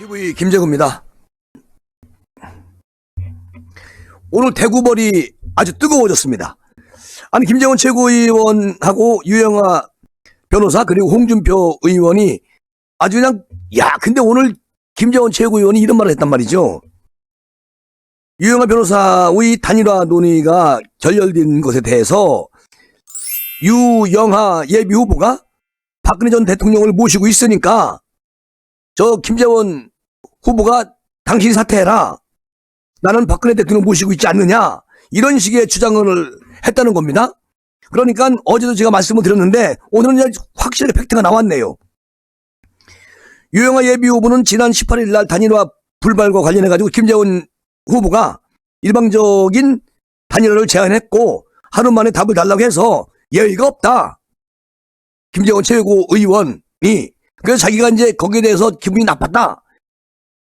TV 김재구입니다. 오늘 대구벌이 아주 뜨거워졌습니다. 아니 김재원 최고위원하고 유영아 변호사 그리고 홍준표 의원이 아주 그냥 근데 오늘 김재원 최고위원이 이런 말을 했단 말이죠. 유영아 변호사의 단일화 논의가 결렬된 것에 대해서 유영아 예비후보가 박근혜 전 대통령을 모시고 있으니까 저 김재원 후보가 당신이 사퇴해라. 나는 박근혜 대통령 모시고 있지 않느냐. 이런 식의 주장을 했다는 겁니다. 그러니까 어제도 제가 말씀을 드렸는데 오늘은 확실하게 팩트가 나왔네요. 유영아 예비후보는 지난 18일 날 단일화 불발과 관련해가지고 김재원 후보가 일방적인 단일화를 제안했고 하루 만에 답을 달라고 해서 예의가 없다. 김재원 최고의원이 그래서 자기가 이제 거기에 대해서 기분이 나빴다.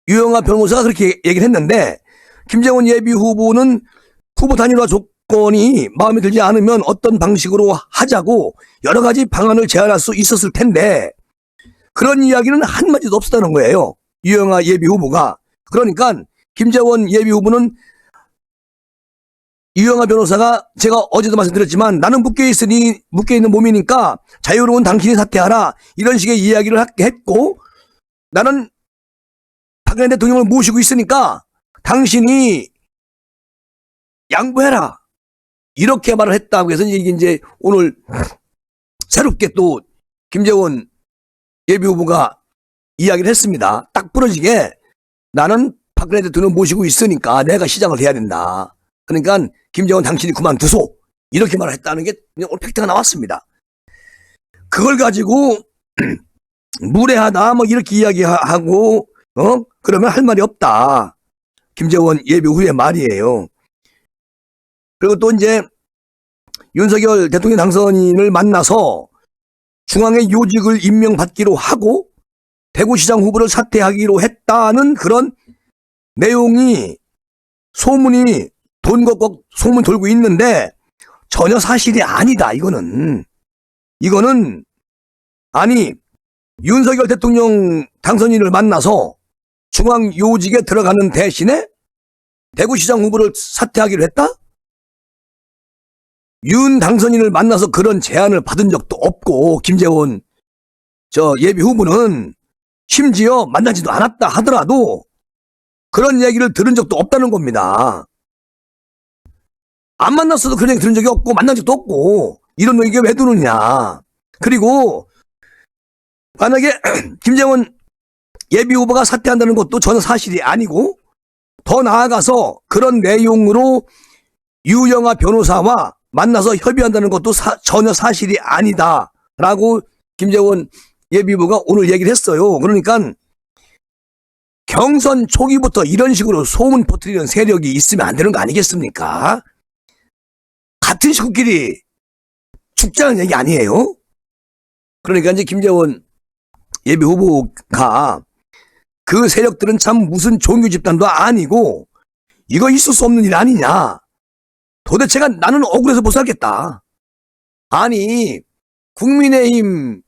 유영아 변호사가 그렇게 얘기를 했는데 김재원 예비후보는 후보 단일화 조건이 마음에 들지 않으면 어떤 방식으로 하자고 여러 가지 방안을 제안할 수 있었을 텐데 그런 이야기는 한마디도 없었다는 거예요. 유영아 예비후보가. 그러니까 김재원 예비후보는 유영아 변호사가 제가 어제도 말씀드렸지만 나는 묶여있는 몸이니까 자유로운 당신이 사퇴하라 이런 식의 이야기를 했고 나는 박근혜 대통령을 모시고 있으니까 당신이 양보해라 이렇게 말을 했다고 해서 이게 이제 오늘 새롭게 또 김재원 예비후보가 이야기를 했습니다. 딱 부러지게 나는 박근혜 대통령 모시고 있으니까 내가 시장을 해야 된다. 그러니까 김재원 당신이 그만두소 이렇게 말을 했다는 게 오늘 팩트가 나왔습니다. 그걸 가지고 무례하다 뭐 이렇게 이야기하고 그러면 할 말이 없다. 김재원 예비후보의 말이에요. 그리고 또 이제 윤석열 대통령 당선인을 만나서 중앙의 요직을 임명받기로 하고 대구시장 후보를 사퇴하기로 했다는 그런 내용이 소문이 소문 돌고 있는데 전혀 사실이 아니다. 이거는 아니 윤석열 대통령 당선인을 만나서 중앙 요직에 들어가는 대신에 대구시장 후보를 사퇴하기로 했다? 윤 당선인을 만나서 그런 제안을 받은 적도 없고 김재원 예비 후보는 심지어 만나지도 않았다 하더라도 그런 얘기를 들은 적도 없다는 겁니다. 안 만났어도 그런 얘기 들은 적이 없고 만난 적도 없고 이런 얘기가 왜 드느냐. 그리고 만약에 김재원 예비후보가 사퇴한다는 것도 전혀 사실이 아니고 더 나아가서 그런 내용으로 유영아 변호사와 만나서 협의한다는 것도 전혀 사실이 아니다 라고 김재원 예비후보가 오늘 얘기를 했어요. 그러니까 경선 초기부터 이런 식으로 소문 퍼뜨리는 세력이 있으면 안 되는 거 아니겠습니까? 같은 식구끼리 죽자는 얘기 아니에요? 그러니까 이제 김재원 예비후보가 그 세력들은 참 무슨 종교 집단도 아니고 이거 있을 수 없는 일 아니냐. 도대체가 나는 억울해서 못 살겠다. 아니 국민의힘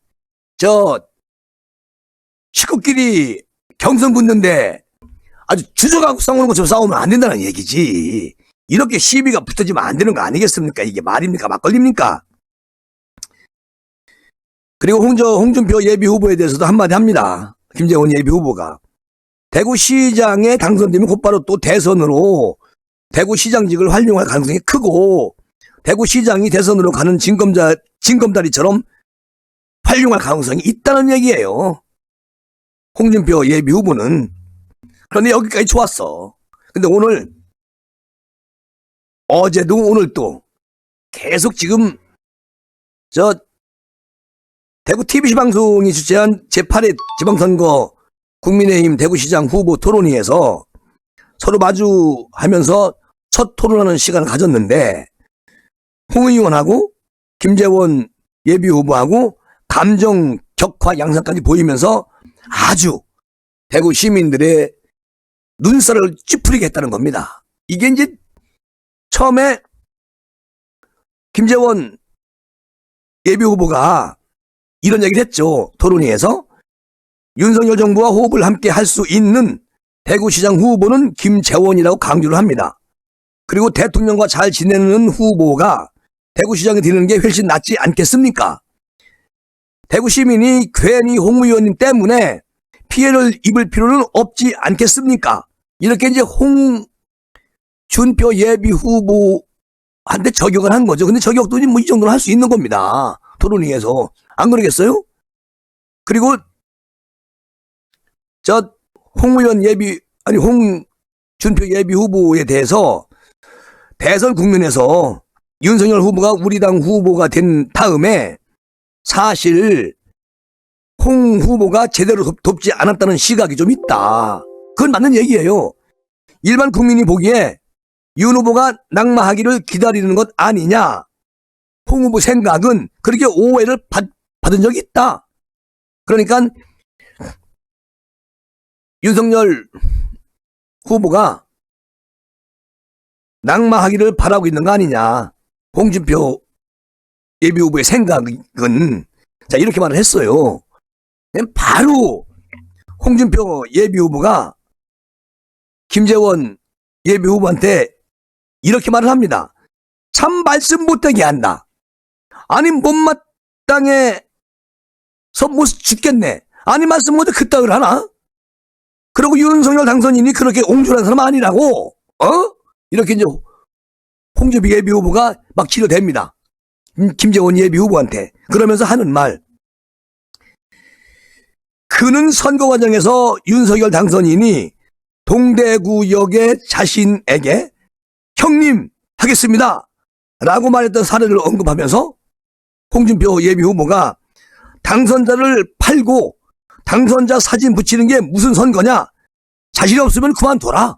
식구끼리 경선 붙는데 아주 주저가고 싸우는 것처럼 싸우면 안 된다는 얘기지. 이렇게 시비가 붙어지면 안 되는 거 아니겠습니까? 이게 말입니까? 막걸리입니까? 그리고 홍준표 예비후보에 대해서도 한마디 합니다. 김재원 예비후보가. 대구시장에 당선되면 곧바로 또 대선으로 대구시장직을 활용할 가능성이 크고 대구시장이 대선으로 가는 징검다리처럼 활용할 가능성이 있다는 얘기예요. 홍준표 예비후보는. 그런데 여기까지 좋았어. 근데 오늘 어제도 오늘도 계속 지금 대구 TBC 방송이 주최한 제8회 지방선거 국민의힘 대구시장 후보 토론회에서 서로 마주하면서 첫 토론하는 시간을 가졌는데 홍 의원하고 김재원 예비후보하고 감정 격화 양상까지 보이면서 아주 대구 시민들의 눈살을 찌푸리게 했다는 겁니다. 이게 이제 처음에 김재원 예비후보가 이런 얘기를 했죠. 토론회에서 윤석열 정부와 호흡을 함께 할 수 있는 대구시장 후보는 김재원이라고 강조를 합니다. 그리고 대통령과 잘 지내는 후보가 대구시장에 되는 게 훨씬 낫지 않겠습니까? 대구 시민이 괜히 홍 의원님 때문에 피해를 입을 필요는 없지 않겠습니까? 이렇게 이제 홍준표 예비 후보한테 저격을 한 거죠. 근데 저격도 뭐 이 정도는 할 수 있는 겁니다. 토론회에서. 안 그러겠어요? 그리고 홍준표 예비 후보에 대해서 대선 국면에서 윤석열 후보가 우리 당 후보가 된 다음에 사실 홍 후보가 제대로 돕지 않았다는 시각이 좀 있다. 그건 맞는 얘기예요. 일반 국민이 보기에 윤 후보가 낙마하기를 기다리는 것 아니냐. 홍 후보 생각은 그렇게 오해를 받은 적이 있다. 그러니까 윤석열 후보가 낙마하기를 바라고 있는 거 아니냐. 홍준표 예비 후보의 생각은 자 이렇게 말을 했어요. 바로 홍준표 예비 후보가 김재원 예비 후보한테 이렇게 말을 합니다. 참 말씀 못되게 한다. 아니 못마땅해서 못 죽겠네. 아니 말씀 못해 그따위를 하나? 그리고 윤석열 당선인이 그렇게 옹졸한 사람 아니라고 이렇게 이제 홍준표 예비 후보가 막 치료됩니다. 김재원 예비 후보한테. 그러면서 하는 말. 그는 선거 과정에서 윤석열 당선인이 동대구역의 자신에게 형님 하겠습니다 라고 말했던 사례를 언급하면서 홍준표 예비 후보가 당선자를 팔고 당선자 사진 붙이는 게 무슨 선거냐? 자신이 없으면 그만둬라.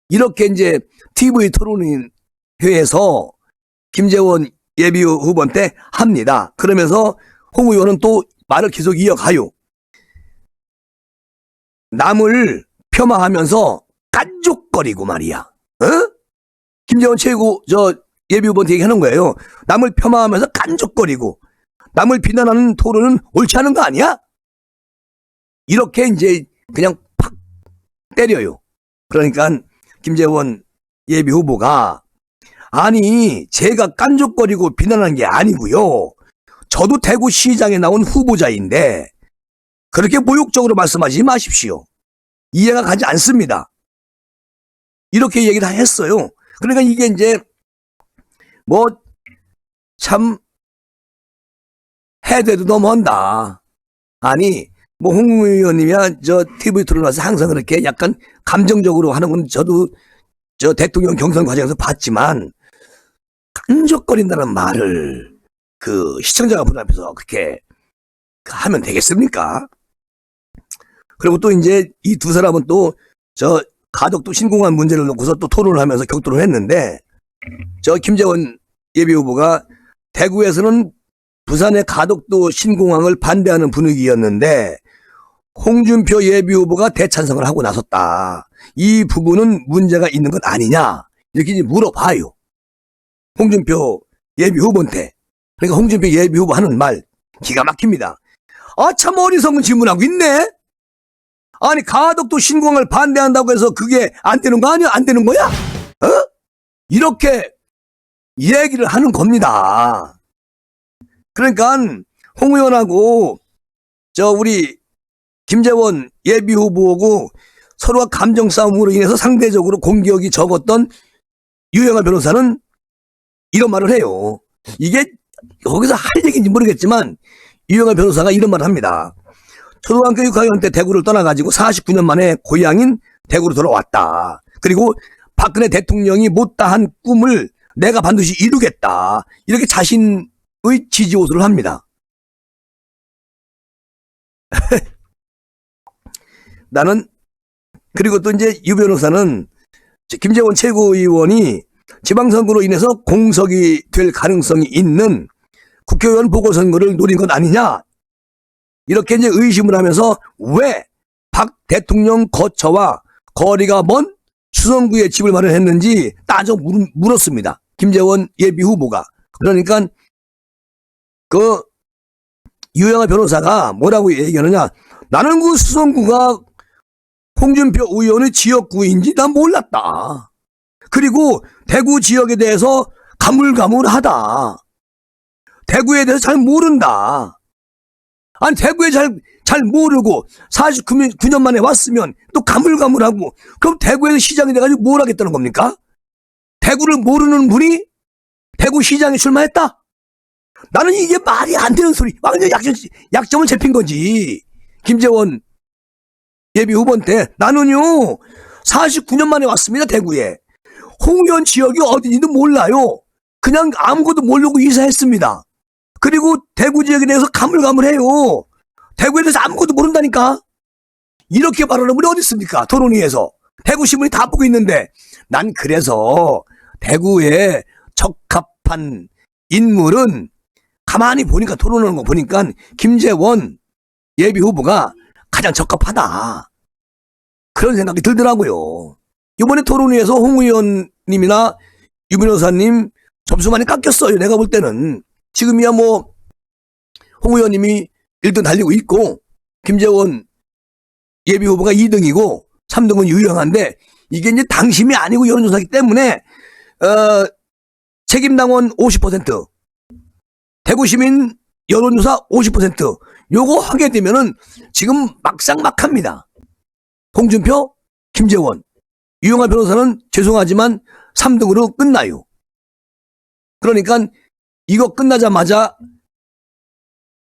이렇게 이제 TV 토론회에서 김재원 예비 후보한테 합니다. 그러면서 홍 의원은 또 말을 계속 이어가요. 남을 폄하하면서 깐족거리고 말이야. 김재원 최고 예비 후보한테 얘기하는 거예요. 남을 폄하하면서 깐족거리고 남을 비난하는 토론은 옳지 않은 거 아니야? 이렇게 이제 그냥 팍 때려요. 그러니까 김재원 예비 후보가 아니 제가 깐족거리고 비난한 게 아니고요. 저도 대구시장에 나온 후보자인데 그렇게 모욕적으로 말씀하지 마십시오. 이해가 가지 않습니다. 이렇게 얘기를 했어요. 그러니까 이게 이제 뭐 참 해대도 너무한다. 아니 뭐 홍 의원님이야 TV 토론에서 항상 그렇게 약간 감정적으로 하는 건 저도 대통령 경선 과정에서 봤지만 깐족거린다는 말을 그 시청자가 분 앞에서 그렇게 하면 되겠습니까? 그리고 또 이제 이 두 사람은 또 가덕도 신공항 문제를 놓고서 또 토론을 하면서 격돌을 했는데 김재원 예비 후보가 대구에서는 부산의 가덕도 신공항을 반대하는 분위기였는데 홍준표 예비 후보가 대찬성을 하고 나섰다. 이 부분은 문제가 있는 것 아니냐 이렇게 이제 물어봐요. 홍준표 예비 후보한테. 그러니까 홍준표 예비 후보 하는 말 기가 막힙니다. 아 참 어리석은 질문하고 있네. 아니 가덕도 신공항을 반대한다고 해서 그게 안 되는 거 아니야? 안 되는 거야? 이렇게 얘기를 하는 겁니다. 그러니까 홍 의원하고 우리 김재원 예비 후보하고 서로가 감정 싸움으로 인해서 상대적으로 공격이 적었던 유영아 변호사는 이런 말을 해요. 이게 거기서 할 얘기인지 모르겠지만 유영아 변호사가 이런 말을 합니다. 초등학교 6학년 때 대구를 떠나가지고 49년 만에 고향인 대구로 돌아왔다. 그리고 박근혜 대통령이 못다한 꿈을 내가 반드시 이루겠다. 이렇게 자신의 지지 호소를 합니다. 나는 그리고 또 이제 유 변호사는 김재원 최고위원이 지방선거로 인해서 공석이 될 가능성이 있는 국회의원 보궐선거를 노린 것 아니냐 이렇게 이제 의심을 하면서 왜 박 대통령 거처와 거리가 먼 수성구에 집을 마련했는지 따져 물었습니다. 김재원 예비 후보가. 그러니까 유영아 변호사가 뭐라고 얘기하느냐. 나는 그 수성구가 홍준표 의원의 지역구인지 난 몰랐다. 그리고 대구 지역에 대해서 가물가물하다. 대구에 대해서 잘 모른다. 아니 대구에 잘 모르고 49년 만에 왔으면 또 가물가물하고 그럼 대구에서 시장이 돼가지고 뭘 하겠다는 겁니까? 대구를 모르는 분이 대구 시장에 출마했다? 나는 이게 말이 안 되는 소리. 완전 약점을 잡힌 거지. 김재원 예비 후보 때 나는요 49년 만에 왔습니다. 대구에. 홍의원 지역이 어딘지도 몰라요. 그냥 아무것도 모르고 이사했습니다. 그리고 대구 지역에 대해서 가물가물해요. 대구에 대해서 아무것도 모른다니까. 이렇게 말하는 분이 어디 있습니까? 토론회에서. 대구 신문이 다 보고 있는데. 난 그래서 대구에 적합한 인물은 가만히 보니까 토론하는 거 보니까 김재원 예비 후보가 가장 적합하다. 그런 생각이 들더라고요. 이번에 토론회에서 홍 의원님이나 유 변호사님 점수 많이 깎였어요. 내가 볼 때는. 지금이야 뭐 홍 의원님이 1등 달리고 있고 김재원 예비 후보가 2등이고 3등은 유영한데 이게 이제 당심이 아니고 여론조사이기 때문에 책임당원 50% 대구시민 여론조사 50% 요거 하게 되면은 지금 막상막합니다. 홍준표, 김재원, 유영아 변호사는 죄송하지만 3등으로 끝나요. 그러니까 이거 끝나자마자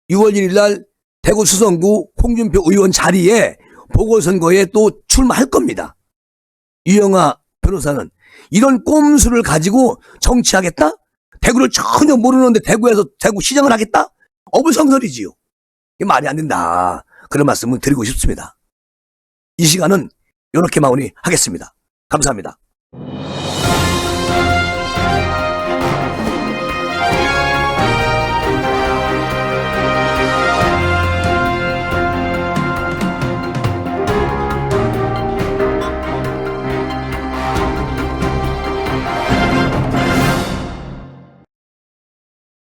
6월 1일 날 대구 수성구 홍준표 의원 자리에 보궐선거에 또 출마할 겁니다. 유영아 변호사는 이런 꼼수를 가지고 정치하겠다? 대구를 전혀 모르는데 대구에서 대구 시장을 하겠다? 어불성설이지요. 이게 말이 안 된다. 그런 말씀을 드리고 싶습니다. 이 시간은 이렇게 마무리하겠습니다. 감사합니다.